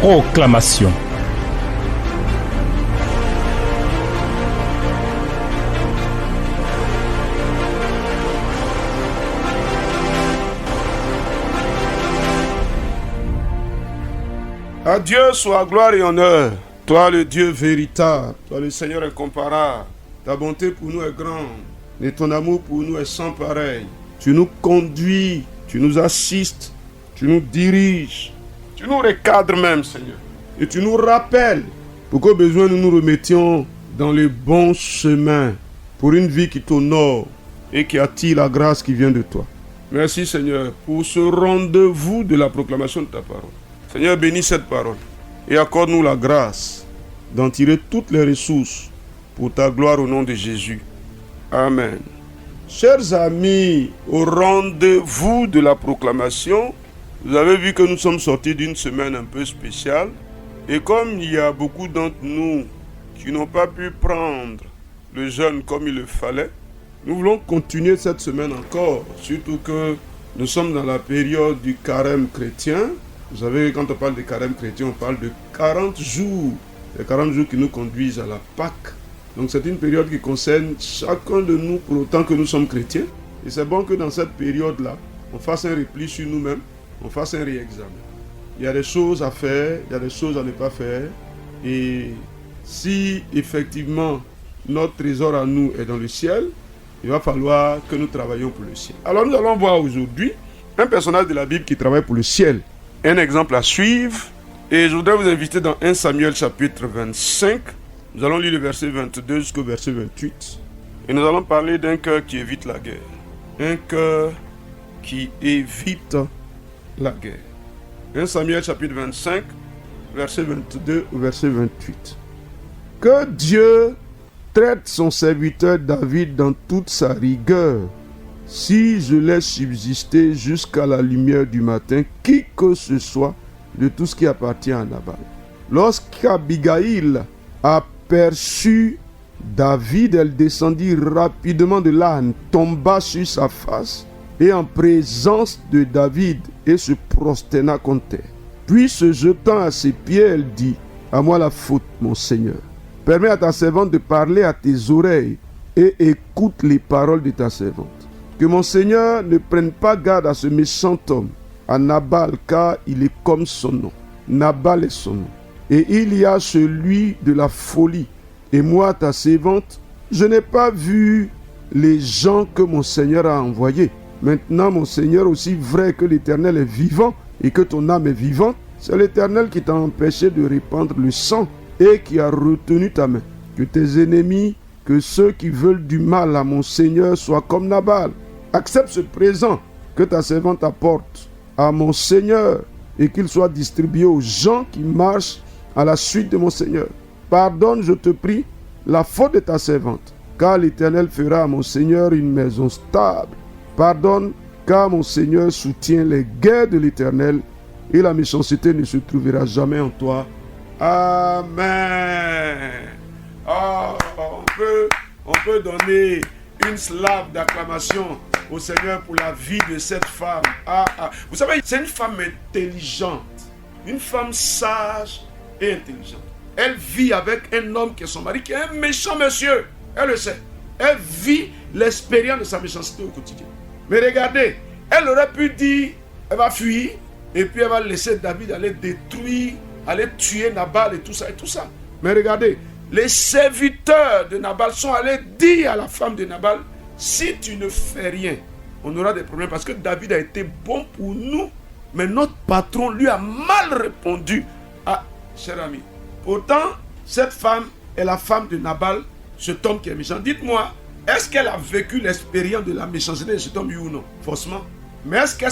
proclamation. À Dieu soit gloire et honneur. Toi le Dieu véritable, toi le Seigneur incomparable. Ta bonté pour nous est grande et ton amour pour nous est sans pareil. Tu nous conduis, tu nous assistes, tu nous diriges, tu nous recadres même, Seigneur. Et tu nous rappelles pour qu'au besoin nous nous remettions dans les bons chemins pour une vie qui t'honore et qui attire la grâce qui vient de toi. Merci Seigneur pour ce rendez-vous de la proclamation de ta parole. Seigneur, bénis cette parole et accorde-nous la grâce d'en tirer toutes les ressources pour ta gloire au nom de Jésus. Amen. Chers amis, au rendez-vous de la proclamation, vous avez vu que nous sommes sortis d'une semaine un peu spéciale. Et comme il y a beaucoup d'entre nous qui n'ont pas pu prendre le jeûne comme il le fallait, nous voulons continuer cette semaine encore, surtout que nous sommes dans la période du carême chrétien. Vous savez, quand on parle de carême chrétien, on parle de 40 jours. Les 40 jours qui nous conduisent à la Pâque. Donc c'est une période qui concerne chacun de nous pour autant que nous sommes chrétiens. Et c'est bon que dans cette période-là, on fasse un repli sur nous-mêmes, on fasse un réexamen. Il y a des choses à faire, il y a des choses à ne pas faire. Et si effectivement notre trésor à nous est dans le ciel, il va falloir que nous travaillions pour le ciel. Alors nous allons voir aujourd'hui un personnage de la Bible qui travaille pour le ciel. Un exemple à suivre. Et je voudrais vous inviter dans 1 Samuel chapitre 25. Nous allons lire le verset 22 jusqu'au verset 28. Et nous allons parler d'un cœur qui évite la guerre. Un cœur qui évite la guerre. 1 Samuel chapitre 25, verset 22 au verset 28. Que Dieu traite son serviteur David dans toute sa rigueur, si je laisse subsister jusqu'à la lumière du matin qui que ce soit de tout ce qui appartient à Nabal. Lorsqu'Abigaïl aperçut David, elle descendit rapidement de l'âne, tomba sur sa face et en présence de David et se prosterna contre terre. Puis se jetant à ses pieds, elle dit: à moi la faute, mon Seigneur. Permets à ta servante de parler à tes oreilles et écoute les paroles de ta servante. Que mon Seigneur ne prenne pas garde à ce méchant homme, à Nabal, car il est comme son nom. Nabal est son nom. Et il y a celui de la folie. Et moi, ta servante, je n'ai pas vu les gens que mon Seigneur a envoyés. Maintenant, mon Seigneur, aussi vrai que l'Éternel est vivant et que ton âme est vivante, c'est l'Éternel qui t'a empêché de répandre le sang et qui a retenu ta main. Que tes ennemis, que ceux qui veulent du mal à mon Seigneur soient comme Nabal. Accepte ce présent que ta servante apporte à mon Seigneur et qu'il soit distribué aux gens qui marchent à la suite de mon Seigneur. Pardonne, je te prie, la faute de ta servante, car l'Éternel fera à mon Seigneur une maison stable. Pardonne, car mon Seigneur soutient les guerres de l'Éternel et la méchanceté ne se trouvera jamais en toi. Amen. On peut donner une slave d'acclamation au Seigneur pour la vie de cette femme. Vous savez, c'est une femme intelligente, une femme sage et intelligente. Elle vit avec un homme qui est son mari, qui est un méchant monsieur. Elle le sait. Elle vit l'expérience de sa méchanceté au quotidien. Mais regardez, elle aurait pu dire, elle va fuir, et puis elle va laisser David aller détruire, aller tuer Nabal et tout ça. Mais regardez, les serviteurs de Nabal sont allés dire à la femme de Nabal: si tu ne fais rien, on aura des problèmes parce que David a été bon pour nous, mais notre patron lui a mal répondu. Cher ami, pourtant, cette femme est la femme de Nabal, cet homme qui est méchant. Dites-moi, est-ce qu'elle a vécu l'expérience de la méchanceté de cet homme, oui ou non? Forcément. Mais est-ce qu'elle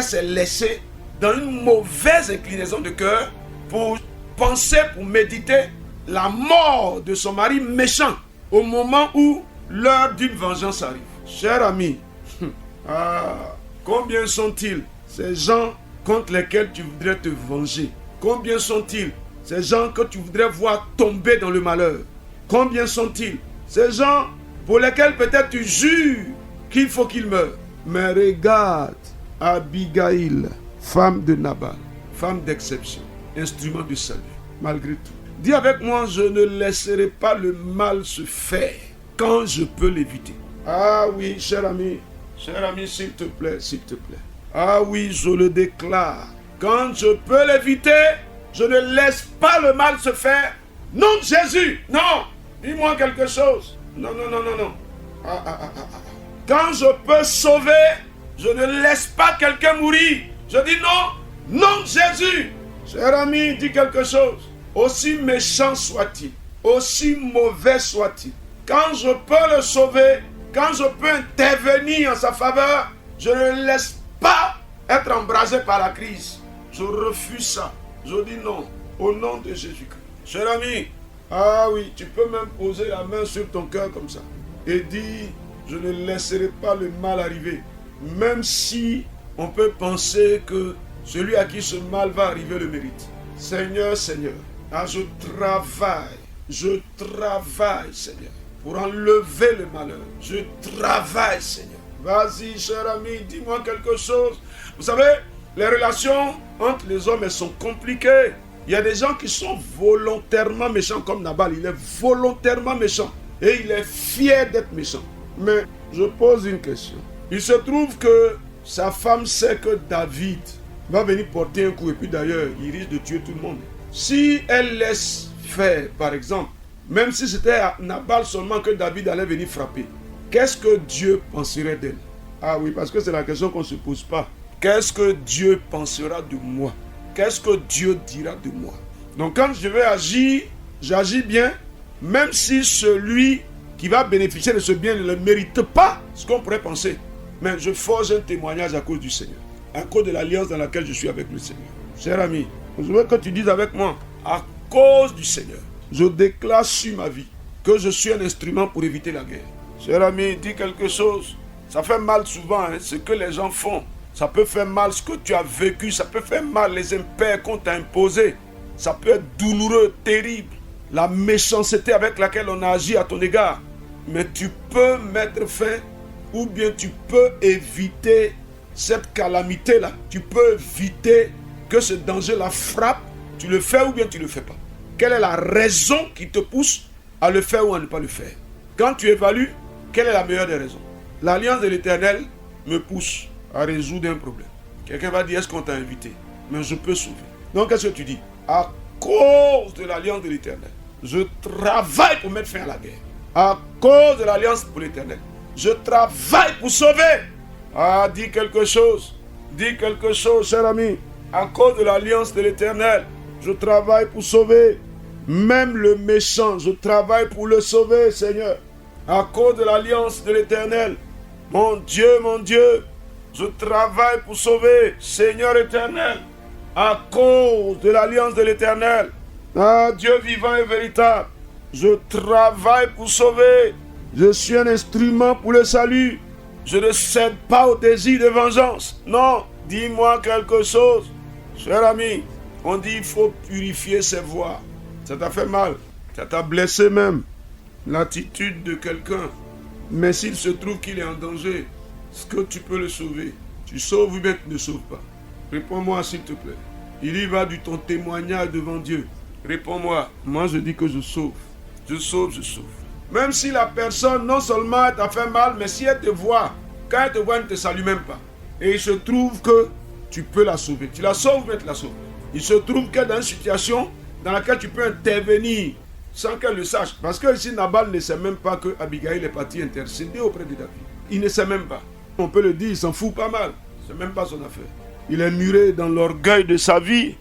s'est laissée dans une mauvaise inclinaison de cœur pour penser, pour méditer la mort de son mari méchant au moment où l'heure d'une vengeance arrive? Cher ami, combien sont-ils ces gens contre lesquels tu voudrais te venger? Combien sont-ils ces gens que tu voudrais voir tomber dans le malheur? Combien sont-ils ces gens pour lesquels peut-être tu jures qu'il faut qu'ils meurent? Mais regarde Abigaïl, femme de Nabal. femme d'exception, instrument de salut, malgré tout. Dis avec moi, je ne laisserai pas le mal se faire quand je peux l'éviter. Ah oui, cher ami, s'il te plaît, s'il te plaît. Ah oui, je le déclare. Quand je peux l'éviter, je ne laisse pas le mal se faire. Non, Jésus, non. Dis-moi quelque chose. Non. Quand je peux sauver, je ne laisse pas quelqu'un mourir. Je dis non, non, Jésus. Cher ami, dis quelque chose. Aussi méchant soit-il, aussi mauvais soit-il, quand je peux le sauver, quand je peux intervenir en sa faveur, je ne le laisse pas être embrasé par la crise. Je refuse ça. Je dis non, au nom de Jésus-Christ. Cher ami, ah oui, tu peux même poser la main sur ton cœur comme ça et dire, je ne laisserai pas le mal arriver. Même si on peut penser que celui à qui ce mal va arriver le mérite. Seigneur, je travaille, Seigneur, pour enlever le malheur. Je travaille, Seigneur. Vas-y, cher ami, dis-moi quelque chose. Vous savez, les relations entre les hommes, elles sont compliquées. Il y a des gens qui sont volontairement méchants, comme Nabal. Il est volontairement méchant. Et il est fier d'être méchant. Mais je pose une question. Il se trouve que sa femme sait que David va venir porter un coup. Et puis d'ailleurs, il risque de tuer tout le monde. Si elle laisse faire, par exemple, même si c'était à Nabal seulement que David allait venir frapper, qu'est-ce que Dieu penserait d'elle? Ah oui, parce que c'est la question qu'on ne se pose pas. Qu'est-ce que Dieu pensera de moi? Qu'est-ce que Dieu dira de moi? Donc quand je vais agir, j'agis bien, même si celui qui va bénéficier de ce bien ne le mérite pas, ce qu'on pourrait penser. Mais je forge un témoignage à cause du Seigneur, à cause de l'alliance dans laquelle je suis avec le Seigneur. Cher ami, je veux que tu dises avec moi, à cause du Seigneur, je déclare sur ma vie que je suis un instrument pour éviter la guerre. Cher ami, dis quelque chose. Ça fait mal souvent, ce que les gens font. Ça peut faire mal ce que tu as vécu. Ça peut faire mal les impairs qu'on t'a imposés. Ça peut être douloureux, terrible. La méchanceté avec laquelle on a agi à ton égard. Mais tu peux mettre fin ou bien tu peux éviter cette calamité-là. Tu peux éviter que ce danger-là frappe. Tu le fais ou bien tu ne le fais pas. Quelle est la raison qui te pousse à le faire ou à ne pas le faire? Quand tu évalues, quelle est la meilleure des raisons? L'alliance de l'Éternel me pousse à résoudre un problème. Quelqu'un va dire, est-ce qu'on t'a invité? Mais je peux sauver. Donc qu'est-ce que tu dis? À cause de l'alliance de l'Éternel, je travaille pour mettre fin à la guerre. À cause de l'alliance pour l'Éternel, je travaille pour sauver. Ah, dis quelque chose, cher ami. À cause de l'alliance de l'Éternel, je travaille pour sauver. Même le méchant, je travaille pour le sauver, Seigneur. À cause de l'alliance de l'Éternel, mon Dieu, je travaille pour sauver, Seigneur éternel. À cause de l'alliance de l'Éternel, ah, Dieu vivant et véritable, je travaille pour sauver. Je suis un instrument pour le salut. Je ne cède pas au désir de vengeance. Non, dis-moi quelque chose. Cher ami, on dit il faut purifier ses voies. Ça t'a fait mal, ça t'a blessé même. L'attitude de quelqu'un. Mais s'il se trouve qu'il est en danger, est-ce que tu peux le sauver? Tu sauves ou bien tu ne sauves pas? Réponds-moi s'il te plaît. Il y va de ton témoignage devant Dieu. Réponds-moi. Moi je dis que je sauve. Je sauve. Même si la personne non seulement t'a fait mal, mais si elle te voit, quand elle te voit, elle ne te salue même pas. Et il se trouve que tu peux la sauver. Tu la sauves ou bien tu la sauves? Il se trouve qu'elle est dans une situation dans laquelle tu peux intervenir sans qu'elle le sache. Parce que ici, Nabal ne sait même pas que Abigail est partie intercéder auprès de David. Il ne sait même pas. On peut le dire, il s'en fout pas mal. C'est même pas son affaire. Il est muré dans l'orgueil de sa vie.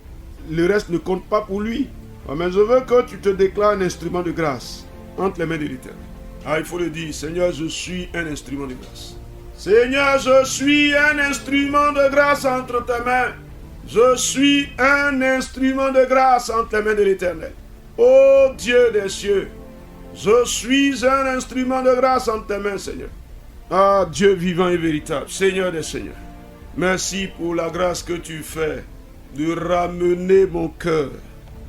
Le reste ne compte pas pour lui. Mais je veux que tu te déclares un instrument de grâce entre les mains de l'Éternel. Ah, il faut le dire, Seigneur, je suis un instrument de grâce. Seigneur, je suis un instrument de grâce entre tes mains. Je suis un instrument de grâce entre les mains de l'Éternel. Ô Dieu des cieux, je suis un instrument de grâce entre tes mains, Seigneur. Ah, Dieu vivant et véritable, Seigneur des seigneurs, merci pour la grâce que tu fais de ramener mon cœur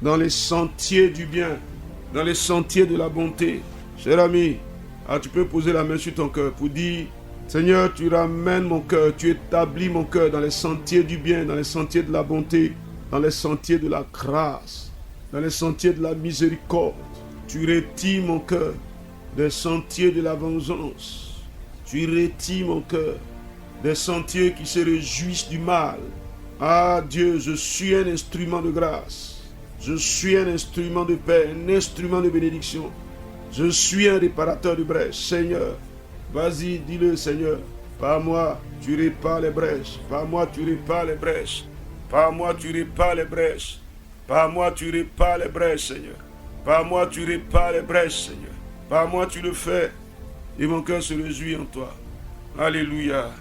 dans les sentiers du bien, dans les sentiers de la bonté. Cher ami, tu peux poser la main sur ton cœur pour dire, Seigneur, tu ramènes mon cœur, tu établis mon cœur dans les sentiers du bien, dans les sentiers de la bonté. dans les sentiers de la grâce, dans les sentiers de la miséricorde. Tu retires mon cœur des sentiers de la vengeance. Tu retires mon cœur des sentiers qui se réjouissent du mal. Ah Dieu, je suis un instrument de grâce. Je suis un instrument de paix, un instrument de bénédiction. Je suis un réparateur de brèches. Seigneur, vas-y, dis-le Seigneur. Par moi, tu répares les brèches. Par moi, tu répares les brèches. Par moi, tu répares les brèches. Par moi, tu répares les brèches, Seigneur. Par moi, tu répares les brèches, Seigneur. Par moi, tu le fais. Et mon cœur se réjouit en toi. Alléluia.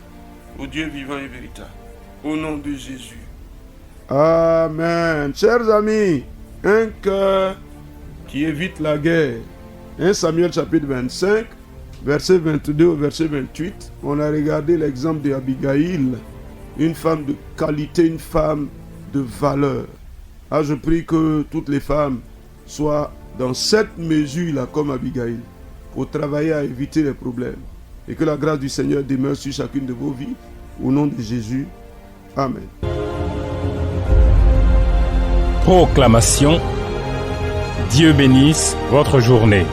Au Dieu vivant et véritable. Au nom de Jésus. Amen. Chers amis, un cœur qui évite la guerre. 1 Samuel chapitre 25, verset 22 au verset 28. On a regardé l'exemple d'Abigaïl, une femme de qualité, une femme de valeur. Ah, je prie que toutes les femmes soient dans cette mesure-là comme Abigaïl, pour travailler à éviter les problèmes. Et que la grâce du Seigneur demeure sur chacune de vos vies. Au nom de Jésus. Amen. Proclamation. Dieu bénisse votre journée.